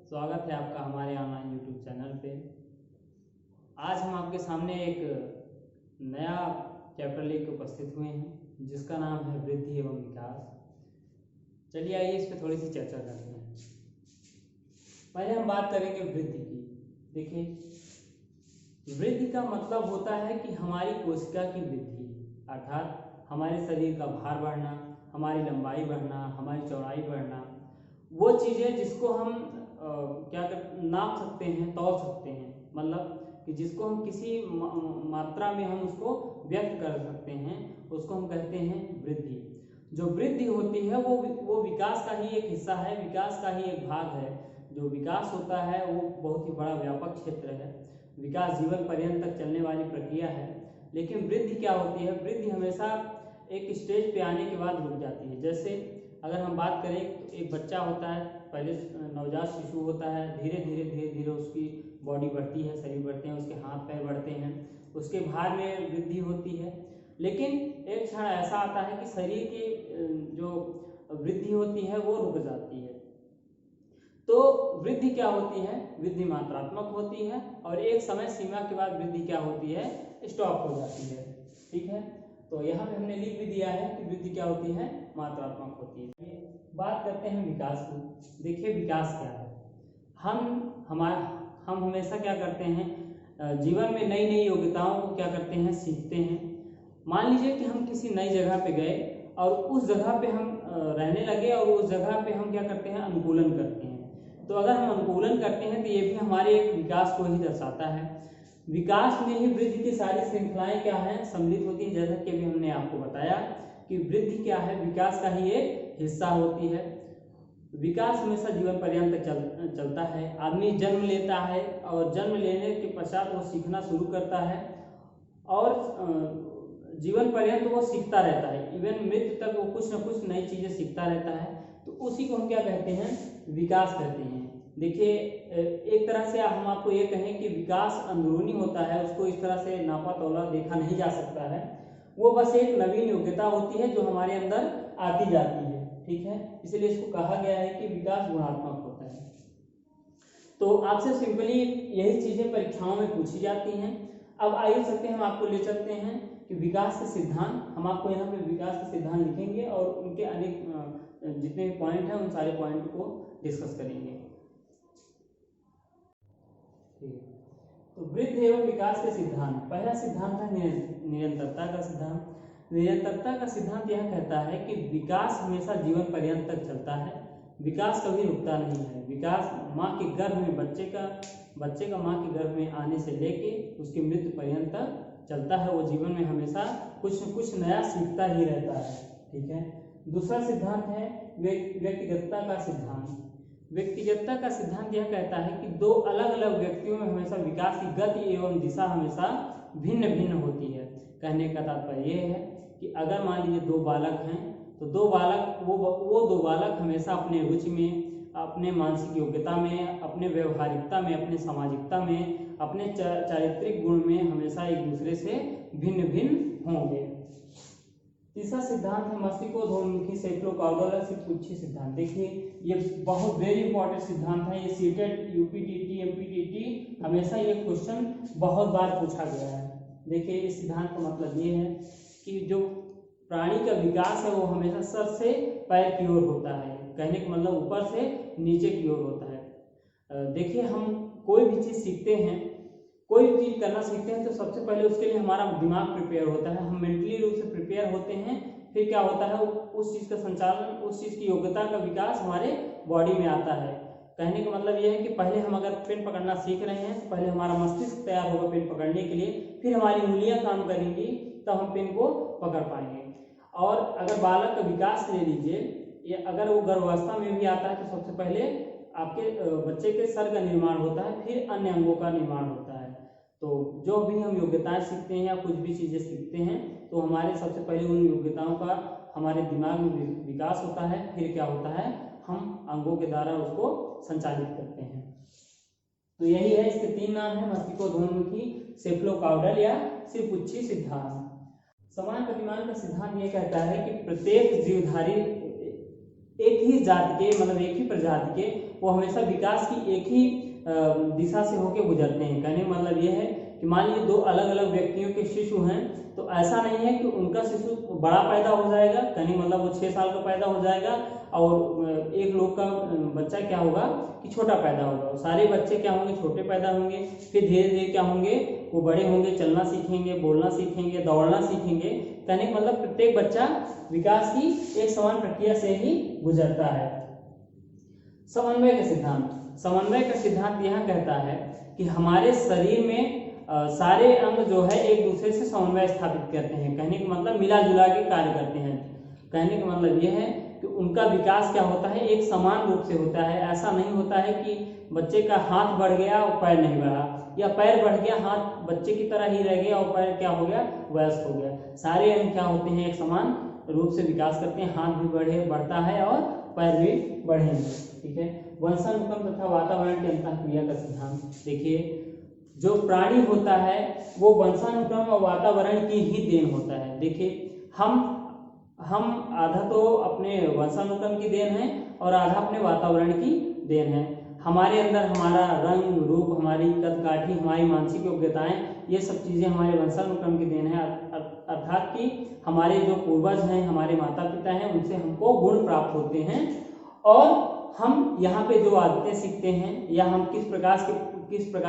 स्वागत है आपका हमारे ऑनलाइन यूट्यूब चैनल पे। आज हम आपके सामने एक नया चैप्टर लेकर उपस्थित हुए हैं जिसका नाम है वृद्धि एवं विकास। चलिए आइए इस पे थोड़ी सी चर्चा करते हैं। पहले हम बात करेंगे वृद्धि की। देखिए, वृद्धि का मतलब होता है कि हमारी कोशिका की वृद्धि, अर्थात हमारे शरीर का भार बढ़ना, हमारी लंबाई बढ़ना, हमारी चौड़ाई बढ़ना, वो चीज़ें जिसको हम नाप सकते हैं, तौल सकते हैं, मतलब कि जिसको हम किसी मात्रा में हम उसको व्यक्त कर सकते हैं, उसको हम कहते हैं वृद्धि। जो वृद्धि होती है वो विकास का ही एक हिस्सा है, विकास का ही एक भाग है। जो विकास होता है वो बहुत ही बड़ा व्यापक क्षेत्र है। विकास जीवन पर्यंत तक चलने वाली प्रक्रिया है। लेकिन वृद्धि क्या होती है? वृद्धि हमेशा एक स्टेज पे आने के बाद रुक जाती है। जैसे अगर हम बात करें तो एक बच्चा होता है, पहले नवजात शिशु होता है, धीरे धीरे उसकी बॉडी बढ़ती है, शरीर बढ़ते हैं, उसके हाथ पैर बढ़ते हैं, उसके भार में वृद्धि होती है। लेकिन एक क्षण ऐसा आता है कि शरीर की जो वृद्धि होती है वो रुक जाती है। तो वृद्धि क्या होती है? वृद्धि मात्रात्मक होती है और एक समय सीमा के बाद वृद्धि क्या होती है? स्टॉप हो जाती है। ठीक है, तो यहाँ पे हमने लिख भी दिया है कि वृद्धि क्या होती है? मात्रात्मक होती है। बात करते हैं विकास की। देखिए, विकास क्या है? हम हमेशा क्या करते हैं, जीवन में नई नई योग्यताओं को क्या करते हैं? सीखते हैं। मान लीजिए कि हम किसी नई जगह पे गए और उस जगह पे हम रहने लगे और उस जगह पे हम क्या करते हैं? अनुकूलन करते हैं। तो अगर हम अनुकूलन करते हैं तो ये भी हमारे एक विकास को ही दर्शाता है। विकास में ही वृद्धि की सारी श्रृंखलाएं क्या है? सम्मिलित होती है। जैसा कि अभी हमने आपको बताया कि वृद्धि क्या है? विकास का ही एक हिस्सा होती है। विकास हमेशा जीवन पर्यंत चलता है। आदमी जन्म लेता है और जन्म लेने के पश्चात वो सीखना शुरू करता है और जीवन पर्यंत वो सीखता रहता है। इवन मृत्यु तक वो कुछ न कुछ नई चीज़ें सीखता रहता है। तो उसी को हम क्या कहते हैं? विकास कहते हैं। देखिए, एक तरह से हम आपको ये कहें कि विकास अंदरूनी होता है, उसको इस तरह से नापा तौला देखा नहीं जा सकता है। वो बस एक नवीन योग्यता होती है जो हमारे अंदर आती जाती है। ठीक है, इसलिए इसको कहा गया है कि विकास गुणात्मक होता है। तो आपसे सिंपली यही चीजें परीक्षाओं में पूछी जाती हैं। अब आइए सकते हैं, हम आपको ले चलते हैं कि विकास के सिद्धांत। हम आपको यहाँ पे विकास के सिद्धांत लिखेंगे और उनके अनेक जितने भी पॉइंट हैं उन सारे पॉइंट को डिस्कस करेंगे। ठीक है, तो वृद्धि एवं विकास के सिद्धांत। पहला सिद्धांत है निरंतरता का सिद्धांत। निरंतरता का सिद्धांत यह कहता है कि विकास हमेशा जीवन पर्यंत तक चलता है, विकास कभी रुकता नहीं है। विकास माँ के गर्भ में बच्चे का माँ के गर्भ में आने से लेके उसकी मृत्यु पर्यंत तक चलता है। वो जीवन में हमेशा कुछ न कुछ नया सीखता ही रहता है। ठीक है, दूसरा सिद्धांत है व्यक्तिगतता का सिद्धांत। व्यक्तिगतता का सिद्धांत यह कहता है कि दो अलग अलग व्यक्तियों में हमेशा विकास की गति एवं दिशा हमेशा भिन्न भिन्न होती है। कहने का तात्पर्य यह है कि अगर मान लीजिए दो बालक हैं तो दो बालक हमेशा अपने रुचि में, अपने मानसिक योग्यता में, अपने व्यवहारिकता में, अपने सामाजिकता में, अपने चारित्रिक गुण में हमेशा एक दूसरे से भिन्न भिन्न होंगे। तीसरा सिद्धांत है मस्तिष्कोद्यमुखी सेफ्लोकाउडल सिरपुच्छी सिद्धांत। देखिए, ये बहुत वेरी इंपॉर्टेंट सिद्धांत है। ये सीटेट, यूपीटीटी, एमपीटीटी हमेशा ये क्वेश्चन बहुत बार पूछा गया है। देखिए, इस सिद्धांत का मतलब ये है कि जो प्राणी का विकास है वो हमेशा सर से पैर की ओर होता है। कहने का मतलब ऊपर से नीचे की ओर होता है। देखिए, हम कोई भी चीज़ सीखते हैं, कोई भी चीज़ करना सीखते हैं तो सबसे पहले उसके लिए हमारा दिमाग प्रिपेयर होता है। हम मेंटली रूप से प्रिपेयर होते हैं। फिर क्या होता है, उस चीज़ का संचालन, उस चीज़ की योग्यता का विकास हमारे बॉडी में आता है। कहने का मतलब यह है कि पहले हम अगर पेन पकड़ना सीख रहे हैं तो पहले हमारा मस्तिष्क तैयार होगा पेन पकड़ने के लिए, फिर हमारी उंगलियां काम करेंगी तब हम पेन को पकड़ पाएंगे। और अगर बालक का विकास ले लीजिए, या अगर वो गर्भावस्था में भी आता है तो सबसे पहले आपके बच्चे के सर का निर्माण होता है, फिर अन्य अंगों का निर्माण होता है। तो जो भी हम योग्यताएं सीखते हैं या कुछ भी चीज़ें सीखते हैं तो हमारे सबसे पहले उन योग्यताओं का हमारे दिमाग में विकास होता है, फिर क्या होता है, हम अंगों के द्वारा उसको संचालित करते हैं। तो यही है, इसके तीन नाम है, मस्तिष्कोद्यमुखी, सेफ्लोकाउडल या सिरपुच्छी सिद्धांत। समान प्रतिमान का सिद्धांत ये कहता है कि प्रत्येक जीवधारी एक ही जात के मतलब एक ही प्रजाति के वो हमेशा विकास की एक ही दिशा से होकर गुजरते हैं। कहने का मतलब ये है कि मान लीजिए दो अलग अलग व्यक्तियों के शिशु हैं, तो ऐसा नहीं है कि उनका शिशु बड़ा पैदा हो जाएगा, कहने का मतलब वो 6 साल का पैदा हो जाएगा और एक लोग का बच्चा क्या होगा कि छोटा पैदा होगा। सारे बच्चे क्या होंगे, छोटे पैदा होंगे, फिर धीरे धीरे क्या होंगे, वो बड़े होंगे, चलना सीखेंगे, बोलना सीखेंगे, दौड़ना सीखेंगे। कहने का मतलब प्रत्येक बच्चा विकास की एक समान प्रक्रिया से ही गुजरता है। समन्वय का सिद्धांत, समन्वय का सिद्धांत यह कहता है कि हमारे शरीर में सारे अंग जो है एक दूसरे से समन्वय स्थापित करते हैं। कहने का मतलब मिला जुला के कार्य करते हैं। कहने का मतलब यह है कि उनका विकास क्या होता है, एक समान रूप से होता है। ऐसा नहीं होता है कि बच्चे का हाथ बढ़ गया और पैर नहीं बढ़ा, या पैर बढ़ गया हाथ बच्चे की तरह ही रह गया और पैर क्या हो गया, वयस्क हो गया। सारे अंग क्या होते हैं, एक समान रूप से विकास करते हैं। हाथ भी बढ़ता है और पैर भी बढ़ेंगे। ठीक है। वंशानुक्रम तथा वातावरण की अंतःक्रिया का सिद्धांत देखिए, जो प्राणी होता है वो वंशानुक्रम और वातावरण की ही देन होता है। देखिए हम आधा तो अपने वंशानुक्रम की देन है और आधा अपने वातावरण की देन है। हमारे अंदर हमारा रंग रूप, हमारी कद काठी, हमारी मानसिक योग्यताएं, ये सब चीज़ें हमारे वंशानुक्रम की देन है। अर्थात कि हमारे जो पूर्वज हैं, हमारे माता पिता हैं, उनसे हमको गुण प्राप्त होते हैं और हम यहाँ पे जो आदतें सीखते हैं या हम किस प्रकार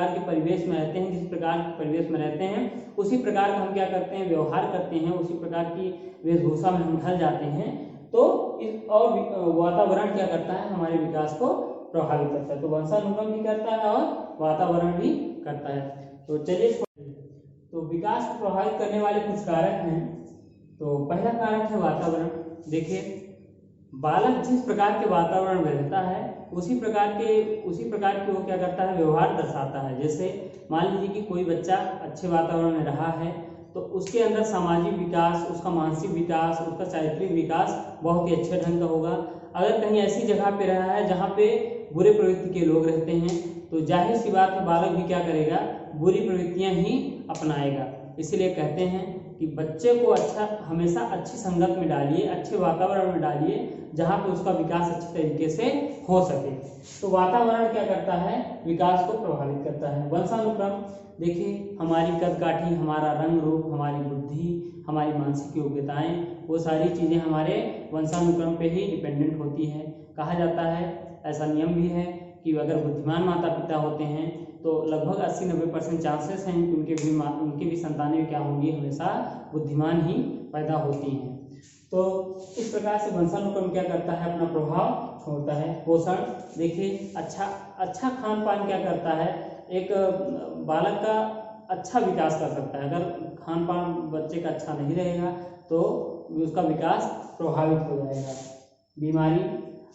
के परिवेश में रहते हैं, जिस प्रकार के परिवेश में रहते हैं उसी प्रकार का हम क्या करते हैं, व्यवहार करते हैं, उसी प्रकार की वेशभूषा में हम ढल जाते हैं। तो इस और वातावरण क्या करता है, हमारे विकास को प्रभावित करता है। तो वंशानुक्रम भी करता है और वातावरण भी करता है। तो चलिए, तो विकास को प्रभावित करने वाले कुछ कारक हैं। तो पहला कारक है वातावरण। देखिए, बालक जिस प्रकार के वातावरण में रहता है उसी प्रकार की वो क्या करता है, व्यवहार दर्शाता है। जैसे मान लीजिए कि कोई बच्चा अच्छे वातावरण में रहा है तो उसके अंदर सामाजिक विकास, उसका मानसिक विकास, उसका चारित्रिक विकास बहुत ही अच्छे ढंग का होगा। अगर कहीं ऐसी जगह पे रहा है जहाँ पे बुरे प्रवृत्ति के लोग रहते हैं तो जाहिर सी बात है बालक भी क्या करेगा, बुरी प्रवृत्तियां ही अपनाएगा। इसीलिए कहते हैं कि बच्चे को हमेशा अच्छी संगत में डालिए, अच्छे वातावरण में डालिए जहाँ पे उसका विकास अच्छे तरीके से हो सके। तो वातावरण क्या करता है, विकास को प्रभावित करता है। वंशानुक्रम, देखिए हमारी कद काठी, हमारा रंग रूप, हमारी बुद्धि, हमारी मानसिक योग्यताएं, वो सारी चीज़ें हमारे वंशानुक्रम पे ही डिपेंडेंट होती है। कहा जाता है, ऐसा नियम भी है कि अगर बुद्धिमान माता पिता होते हैं तो लगभग 80-90% चांसेस हैं कि उनके भी संतानें क्या होंगी, हमेशा बुद्धिमान ही पैदा होती हैं। तो इस प्रकार से वंशानुक्रम क्या करता है, अपना प्रभाव छोड़ता है। पोषण, देखिए अच्छा खान पान क्या करता है, एक बालक का अच्छा विकास कर सकता है। अगर खान पान बच्चे का अच्छा नहीं रहेगा तो उसका विकास प्रभावित हो जाएगा। बीमारी,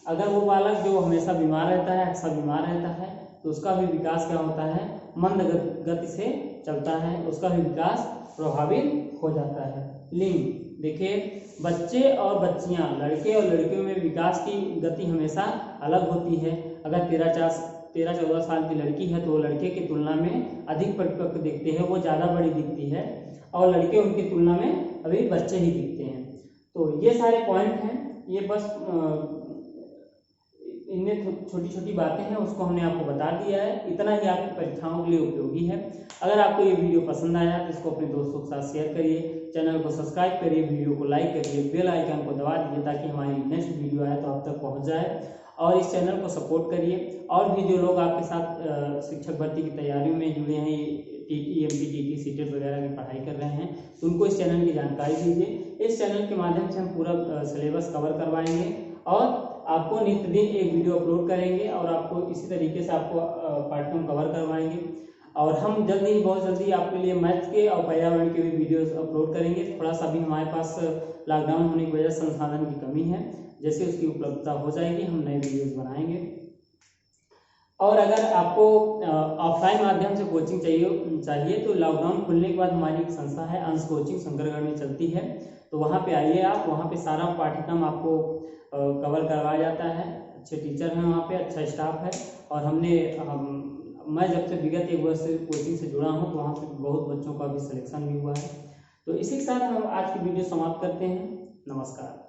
अगर वो बालक जो हमेशा बीमार रहता है, अक्सर बीमार रहता है, तो उसका भी विकास क्या होता है, मंद गति से चलता है, उसका भी विकास प्रभावित हो जाता है। लिंग, देखिए बच्चे और बच्चियां, लड़के और लड़कियों में विकास की गति हमेशा अलग होती है। अगर 13-14 साल की लड़की है तो वो लड़के की तुलना में अधिक परिपक्व दिखते हैं, वो ज़्यादा बड़ी दिखती है, और लड़के उनकी तुलना में अभी बच्चे ही दिखते हैं। तो ये सारे पॉइंट हैं, ये बस इनमें छोटी छोटी बातें हैं, उसको हमने आपको बता दिया है। इतना ही आपकी परीक्षाओं के लिए उपयोगी है। अगर आपको ये वीडियो पसंद आया तो इसको अपने दोस्तों के साथ शेयर करिए, चैनल को सब्सक्राइब करिए, वीडियो को लाइक करिए, बेल आइकन को दबा दीजिए ताकि हमारी नेक्स्ट वीडियो आए तो आप तक पहुंच जाए। और इस चैनल को सपोर्ट करिए। और भी जो लोग आपके साथ शिक्षक भर्ती की तैयारियों में जुड़े हैं, टीटी, एमपी, सीटेट वगैरह की पढ़ाई कर रहे हैं, तो उनको इस चैनल की जानकारी दीजिए। इस चैनल के माध्यम से हम पूरा सिलेबस कवर करवाएंगे और आपको नित्य दिन एक वीडियो अपलोड करेंगे और आपको इसी तरीके से आपको पाठ्यक्रम कवर करवाएंगे। और हम बहुत जल्दी आपके लिए मैथ के और पर्यावरण के भी वीडियोस अपलोड करेंगे। थोड़ा सा भी हमारे पास लॉकडाउन होने की वजह से संसाधन की कमी है, जैसे उसकी उपलब्धता हो जाएगी हम नए वीडियोस बनाएंगे। और अगर आपको ऑफलाइन माध्यम से कोचिंग चाहिए तो लॉकडाउन खुलने के बाद हमारी एक संस्था है अंश कोचिंग, शंकरगढ़ में चलती है, तो वहाँ पे आइए आप। वहाँ पे सारा पाठ्यक्रम आपको कवर करवाया जाता है। अच्छे टीचर हैं वहाँ पे, अच्छा स्टाफ है। और मैं जब से विगत 1 वर्ष से कोचिंग से जुड़ा हूँ तो वहाँ से बहुत बच्चों का भी सिलेक्शन भी हुआ है। तो इसी के साथ हम आज की वीडियो समाप्त करते हैं। नमस्कार।